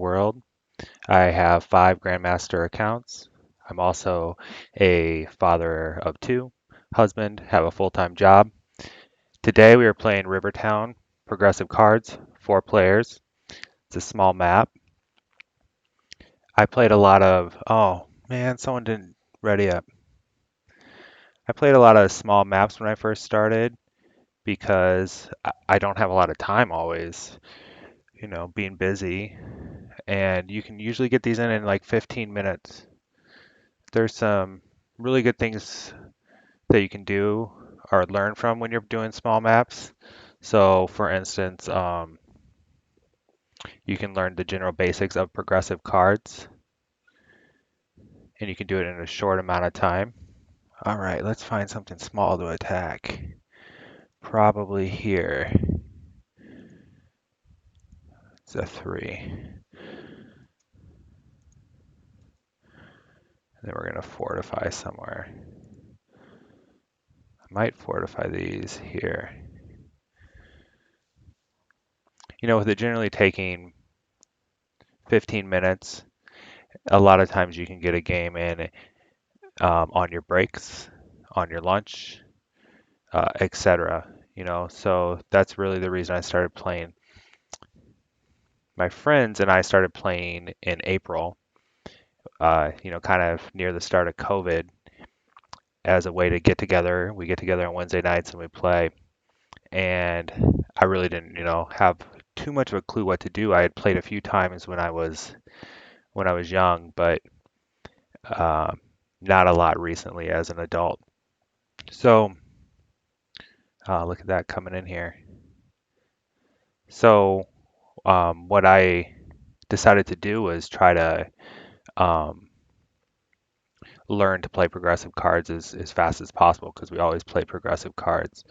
world. I have 5 Grandmaster accounts. I'm also a father of 2, husband, have a full-time job. Today we are playing Rivertown, progressive cards, 4 players. It's a small map. I played a lot of, oh man, someone didn't ready up. I played a lot of small maps when I first started because I don't have a lot of time always, being busy. And you can usually get these in like 15 minutes. There's some really good things that you can do or learn from when you're doing small maps. So, for instance, you can learn the general basics of progressive cards, and you can do it in a short amount of time. All right, let's find something small to attack. Probably here. It's a 3. Then we're going to fortify somewhere. I might fortify these here. With it generally taking 15 minutes, a lot of times you can get a game in on your breaks, on your lunch, etc. So that's really the reason I started playing. My friends and I started playing in April, kind of near the start of COVID as a way to get together. We get together on Wednesday nights and we play. And I really didn't, have too much of a clue what to do. I had played a few times when I was young, but um, not a lot recently as an adult. So look at that coming in here. So what I decided to do was try to um, learn to play progressive cards as fast as possible because we always play progressive cards.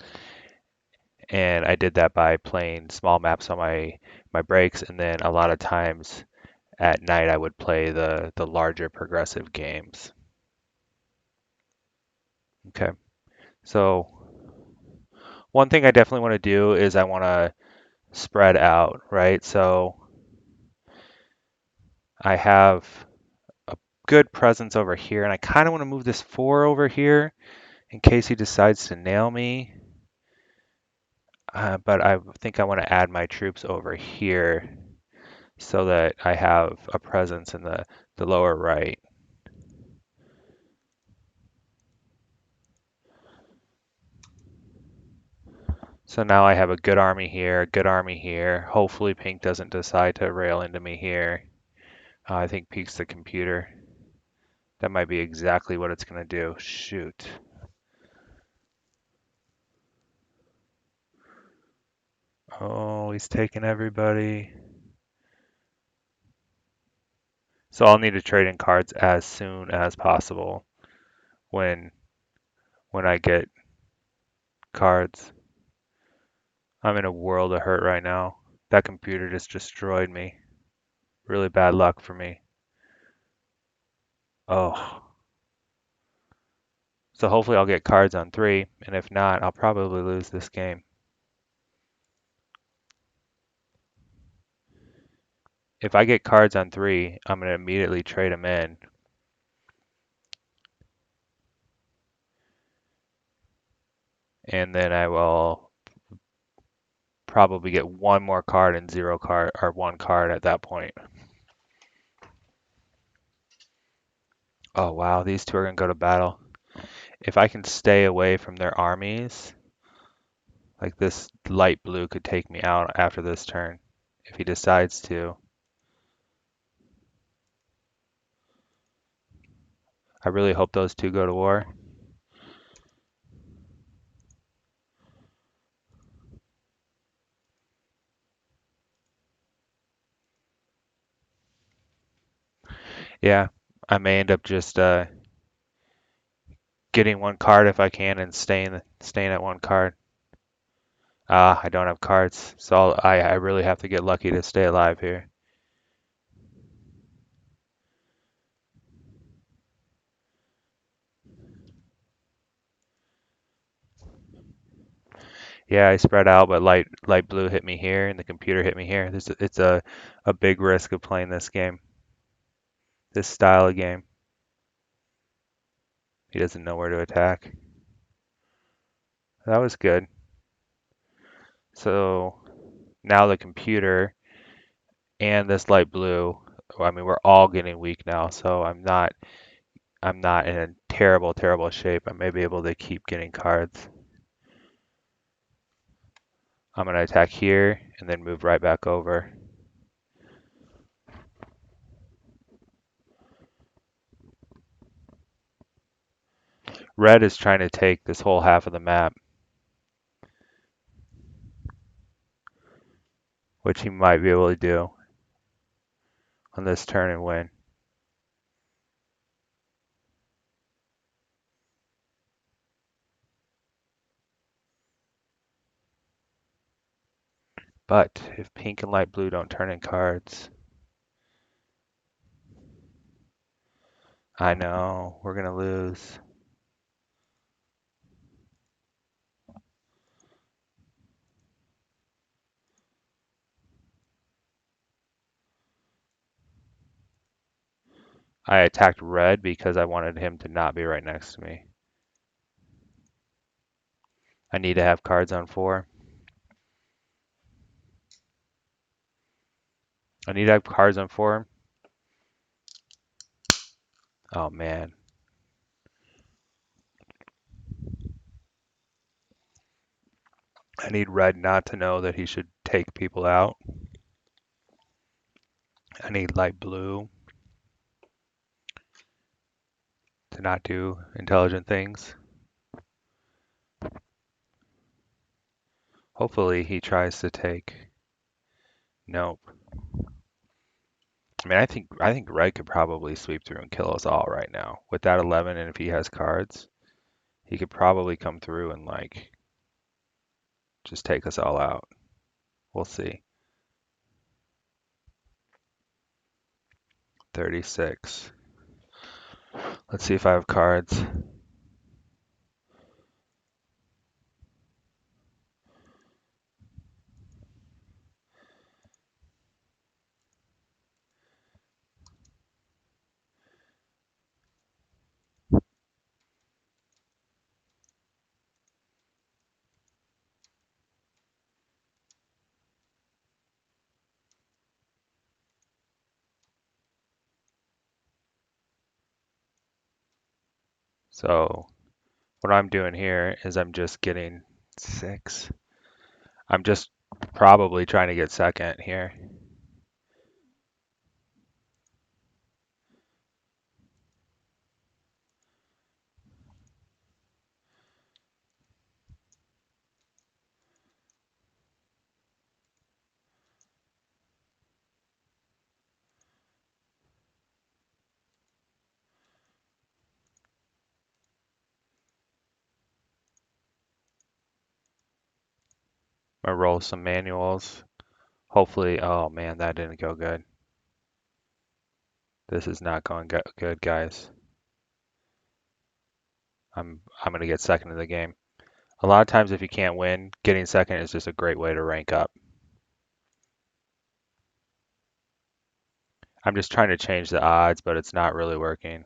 And I did that by playing small maps on my breaks, and then a lot of times at night I would play the larger progressive games. Okay, so one thing I definitely want to do is I want to spread out, right? So I have a good presence over here, and I kind of want to move this 4 over here in case he decides to nail me. But I think I want to add my troops over here so that I have a presence in the lower right. So now I have a good army here, a good army here. Hopefully pink doesn't decide to rail into me here. I think peek's the computer. That might be exactly what it's going to do. Shoot. Oh, he's taking everybody. So I'll need to trade in cards as soon as possible when when I get cards. I'm in a world of hurt right now. That computer just destroyed me. Really bad luck for me. Oh. So hopefully I'll get cards on 3, and if not, I'll probably lose this game. If I get cards on 3, I'm going to immediately trade them in. And then I will probably get one more card and 0 card, or 1 card at that point. Oh wow, these 2 are going to go to battle. If I can stay away from their armies, like this light blue could take me out after this turn if he decides to. I really hope those 2 go to war. Yeah, I may end up just getting 1 card if I can and staying at 1 card. I don't have cards, so I really have to get lucky to stay alive here. Yeah, I spread out, but light blue hit me here, and the computer hit me here. It's a big risk of playing this game, this style of game. He doesn't know where to attack. That was good. So now the computer and this light blue, I mean, we're all getting weak now, so I'm not in a terrible shape. I may be able to keep getting cards. I'm gonna attack here and then move right back over. Red is trying to take this whole half of the map, which he might be able to do on this turn and win. But if pink and light blue don't turn in cards, I know we're gonna lose. I attacked red because I wanted him to not be right next to me. I need to have cards on 4. I need to have cards on 4. Oh man. I need red not to know that he should take people out. I need light blue to not do intelligent things. Hopefully he tries to take. Nope. I mean, I think red could probably sweep through and kill us all right now. With that 11, and if he has cards, he could probably come through and like just take us all out. We'll see. 36. Let's see if I have cards. So what I'm doing here is I'm just getting 6. I'm just probably trying to get second here. I'm gonna roll some manuals. Hopefully, oh man, that didn't go good. This is not going good, guys. I'm gonna get second in the game. A lot of times, if you can't win, getting second is just a great way to rank up. I'm just trying to change the odds, but it's not really working.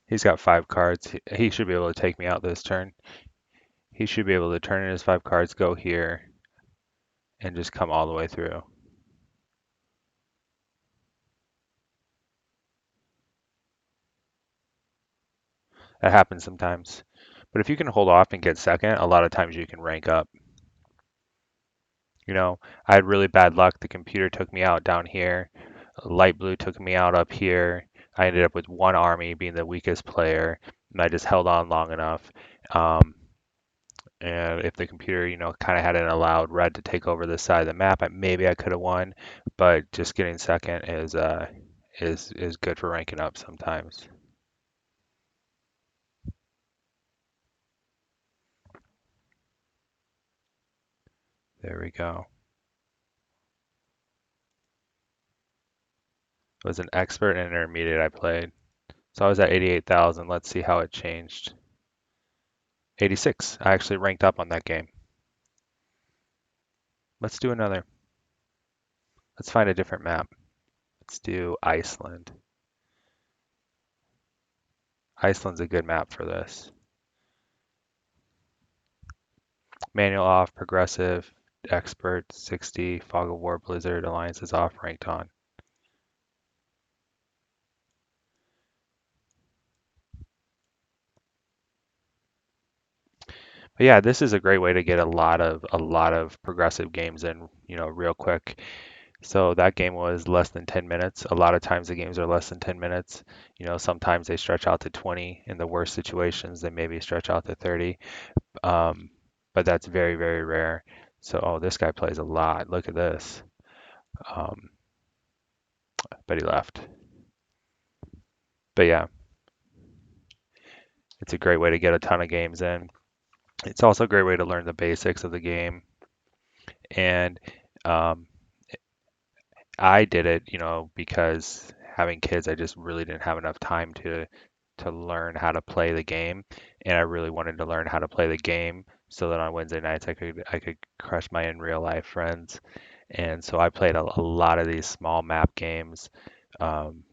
He's got 5 cards. He should be able to take me out this turn. He should be able to turn in his 5 cards, go here, and just come all the way through. That happens sometimes. But if you can hold off and get second, a lot of times you can rank up. You know, I had really bad luck. The computer took me out down here. Light blue took me out up here. I ended up with 1 army being the weakest player, and I just held on long enough. Um, and if the computer, kind of hadn't allowed red to take over this side of the map, maybe I could have won. But just getting second is good for ranking up sometimes. There we go. It was an expert and intermediate I played. So I was at 88,000. Let's see how it changed. 86. I actually ranked up on that game. Let's do another. Let's find a different map. Let's do Iceland. Iceland's a good map for this. Manual off, progressive, expert, 60, fog of war, blizzard, alliance is off, ranked on. But yeah, this is a great way to get a lot of progressive games in, real quick. So that game was less than 10 minutes. A lot of times the games are less than 10 minutes. Sometimes they stretch out to 20. In the worst situations, they maybe stretch out to 30. Um, but that's very, very rare. So, oh, this guy plays a lot. Look at this. Um, but he left. But yeah, it's a great way to get a ton of games in. It's also a great way to learn the basics of the game. And um, I did it, because having kids, I just really didn't have enough time to learn how to play the game, and I really wanted to learn how to play the game so that on Wednesday nights I could crush my in real life friends. And so I played a lot of these small map games um,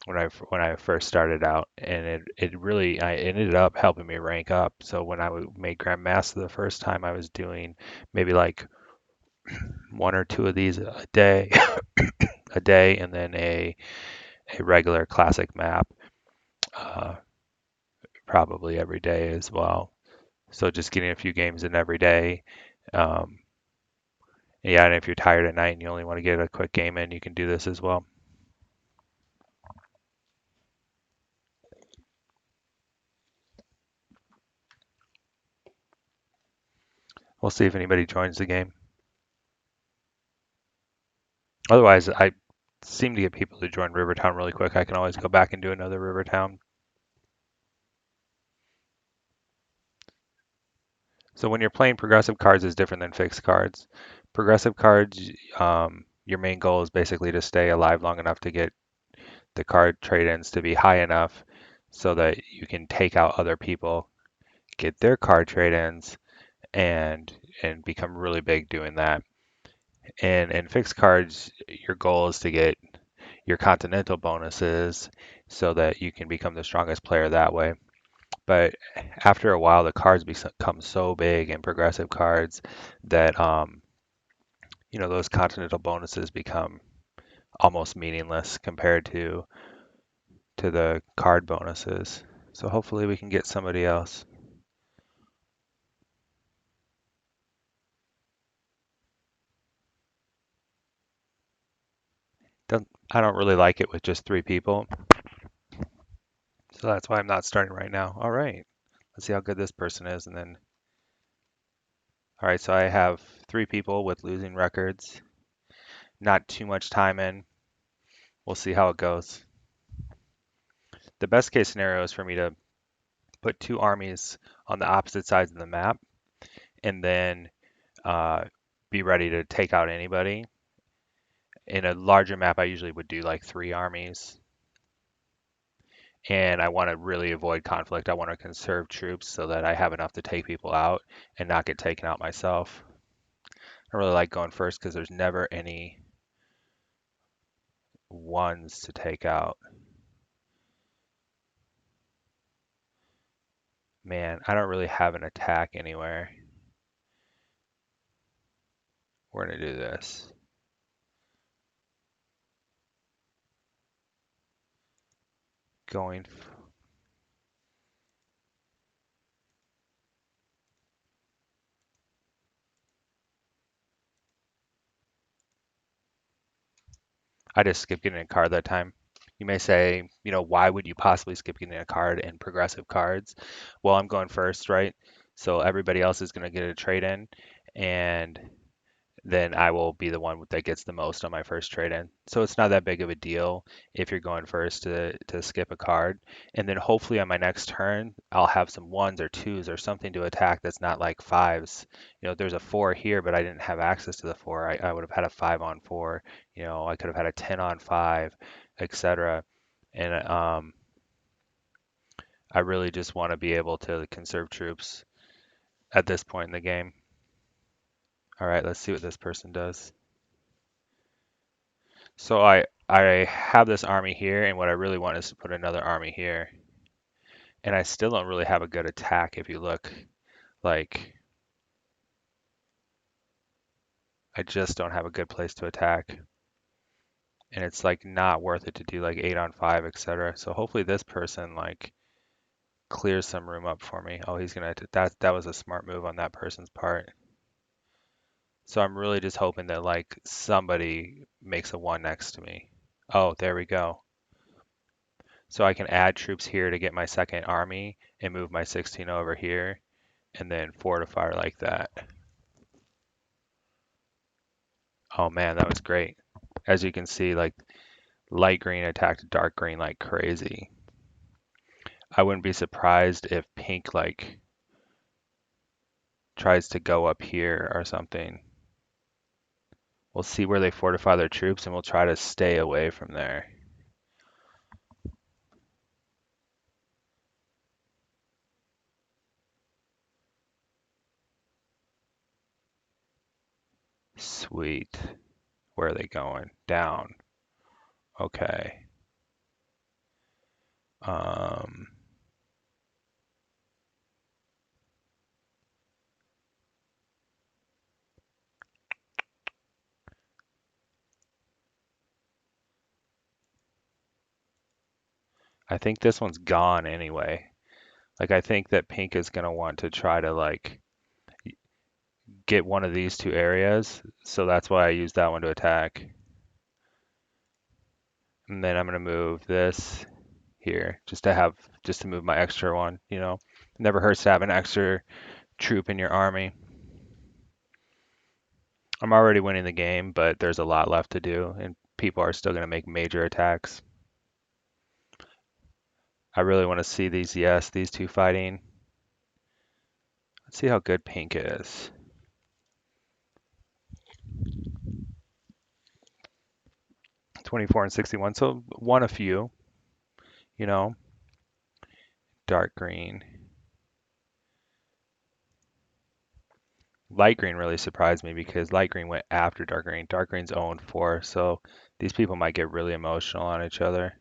when I first started out, and it really I it ended up helping me rank up. So when made Grandmaster the first time, I was doing maybe like one or two of these a day, and then a regular classic map uh, probably every day as well. So just getting a few games in every day. Um, yeah, and if you're tired at night and you only want to get a quick game in, you can do this as well. We'll see if anybody joins the game. Otherwise, I seem to get people to join Rivertown really quick. I can always go back and do another Rivertown. So when you're playing progressive cards is different than fixed cards. Progressive cards, your main goal is basically to stay alive long enough to get the card trade-ins to be high enough so that you can take out other people, get their card trade-ins, and become really big doing that. And in fixed cards, your goal is to get your continental bonuses so that you can become the strongest player that way. But after a while, the cards become so big in progressive cards that those continental bonuses become almost meaningless compared to the card bonuses. So hopefully we can get somebody else. I don't really like it with just three people, so that's why I'm not starting right now. All right, let's see how good this person is, and then all right. So I have three people with losing records. Not too much time in. We'll see how it goes. The best case scenario is for me to put two armies on the opposite sides of the map, and then uh, be ready to take out anybody. In a larger map, I usually would do like three armies, and I want to really avoid conflict. I want to conserve troops so that I have enough to take people out and not get taken out myself. I really like going first because there's never any ones to take out. Man, I don't really have an attack anywhere. We're gonna do this. Going. I just skipped getting a card that time. You may say, why would you possibly skip getting a card in progressive cards? Well, I'm going first, right? So everybody else is going to get a trade in, and then I will be the one that gets the most on my first trade in. So it's not that big of a deal if you're going first to skip a card. And then hopefully on my next turn, I'll have some ones or twos or something to attack that's not like fives. There's a four here, but I didn't have access to the four. I would have had a five on four. I could have had a 10 on five. etc. And I really just want to be able to conserve troops at this point in the game. All right, let's see what this person does. So I have this army here, and what I really want is to put another army here. And I still don't really have a good attack if you look. Like, I just don't have a good place to attack. And it's like not worth it to do like 8 on 5, etc. So hopefully this person like clears some room up for me. Oh, he's gonna that was a smart move on that person's part. So I'm really just hoping that like somebody makes a 1 next to me. Oh, there we go. So I can add troops here to get my second army and move my 16 over here and then fortify like that. Oh man, that was great. As you can see, like light green attacked dark green like crazy. I wouldn't be surprised if pink like tries to go up here or something. We'll see where they fortify their troops and we'll try to stay away from there. Sweet. Where are they going? Down. Okay. Um, I think this one's gone anyway. Like I think that pink is gonna want to try to like get one of these two areas, so that's why I used that one to attack. And then I'm gonna move this here just to move my extra one, you know. Never hurts to have an extra troop in your army. I'm already winning the game, but there's a lot left to do, and people are still gonna make major attacks. I really want to see these two fighting. Let's see how good pink is. 24 and 61, so won a few, you know. Dark green. Light green really surprised me because light green went after dark green. Dark green's 0-4, so these people might get really emotional on each other.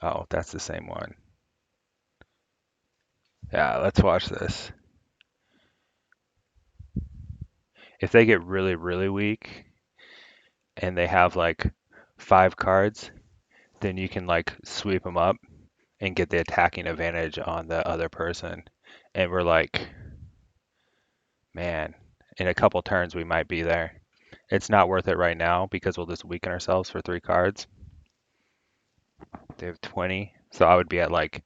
Oh, that's the same one. Yeah, let's watch this. If they get really, really weak and they have like 5 cards, then you can like sweep them up and get the attacking advantage on the other person. And we're like, man, in a couple turns we might be there. It's not worth it right now because we'll just weaken ourselves for 3 cards. They have 20, so I would be at like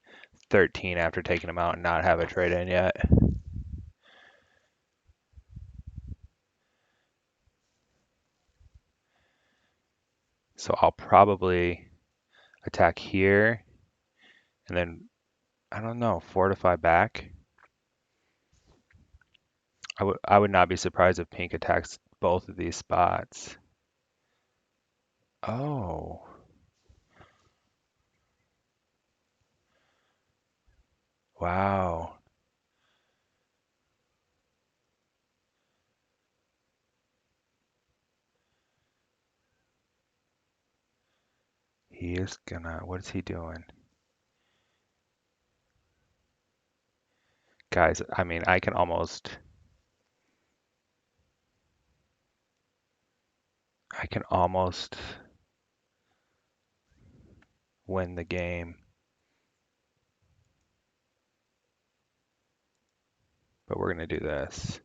13 after taking them out and not have a trade in yet. So I'll probably attack here and then, I don't know, fortify back. I would not be surprised if pink attacks both of these spots. Oh, wow. He is gonna, what is he doing? Guys, I mean, I can almost win the game, but we're gonna do this.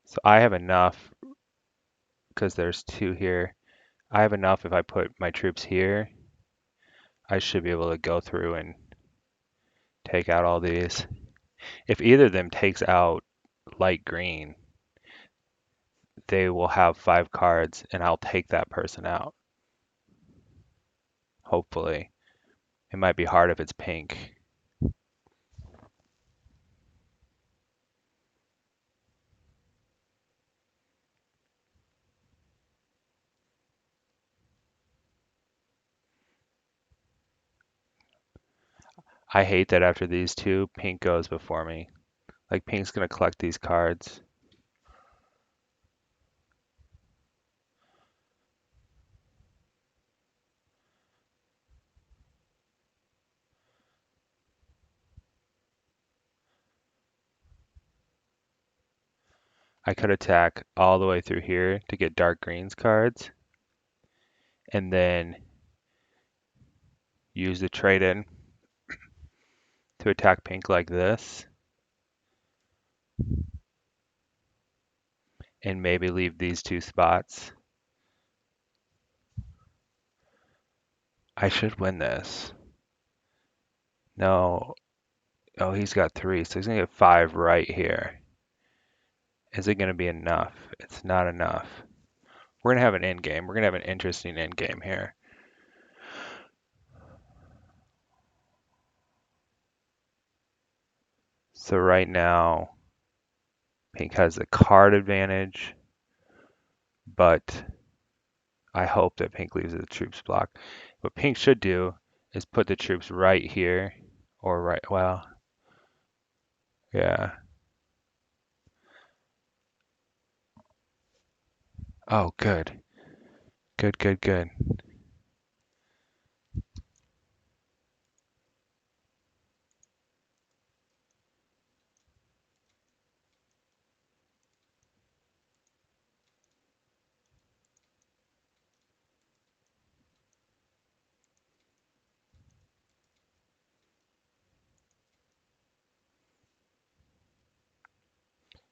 So I have enough because there's 2 here. I have enough if I put my troops here. I should be able to go through and take out all these. If either of them takes out light green, they will have 5 cards and I'll take that person out. Hopefully. It might be hard if it's pink. I hate that after these two, pink goes before me. Like pink's gonna collect these cards. I could attack all the way through here to get dark green's cards and then use the trade in to attack pink like this and maybe leave these 2 spots. I should win this. No. Oh, he's got 3, so he's gonna get 5 right here. Is it gonna be enough? It's not enough. We're gonna have an end game. We're gonna have an interesting end game here. So right now, pink has the card advantage, but I hope that pink leaves the troops block. What pink should do is put the troops right here, or right, well, yeah. Oh, good. Good, good, good.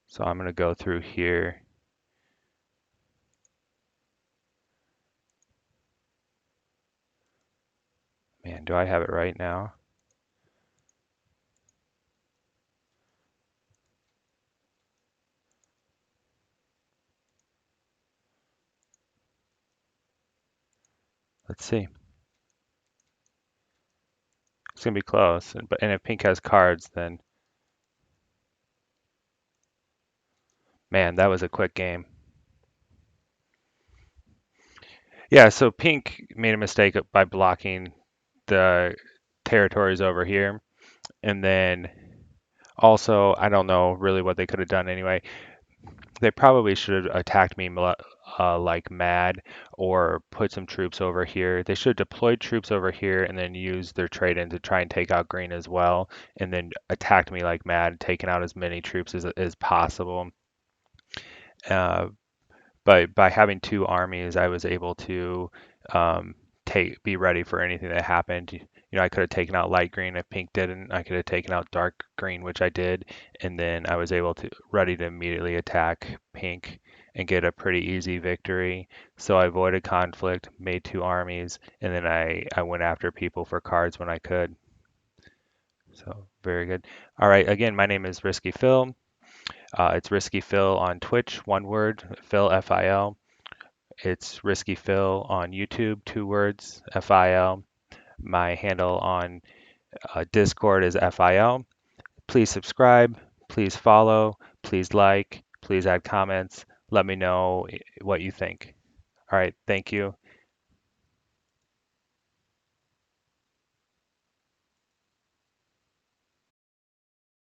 So I'm gonna go through here. Man, do I have it right now? Let's see. It's gonna be close, and if pink has cards, then man, that was a quick game. Yeah, so pink made a mistake by blocking the territories over here, and then also I don't know really what they could have done anyway. They probably should have attacked me like mad or put some troops over here. They should have deployed troops over here and then used their trade in to try and take out green as well, and then attacked me like mad, taking out as many troops as possible. Uh, but by having 2 armies, I was able to be ready for anything that happened. You know, I could have taken out light green if pink didn't. I could have taken out dark green, which I did, and then I was able to ready to immediately attack pink and get a pretty easy victory. So I avoided conflict, made 2 armies, and then I went after people for cards when I could. So very good. All right, again, my name is Risky Phil. It's Risky Phil on Twitch, one word, Phil F-I-L. It's Risky Phil on YouTube, 2 words, F-I-L. My handle on Discord is FIL. Please subscribe, please follow, please like, please add comments. Let me know what you think. All right, thank you.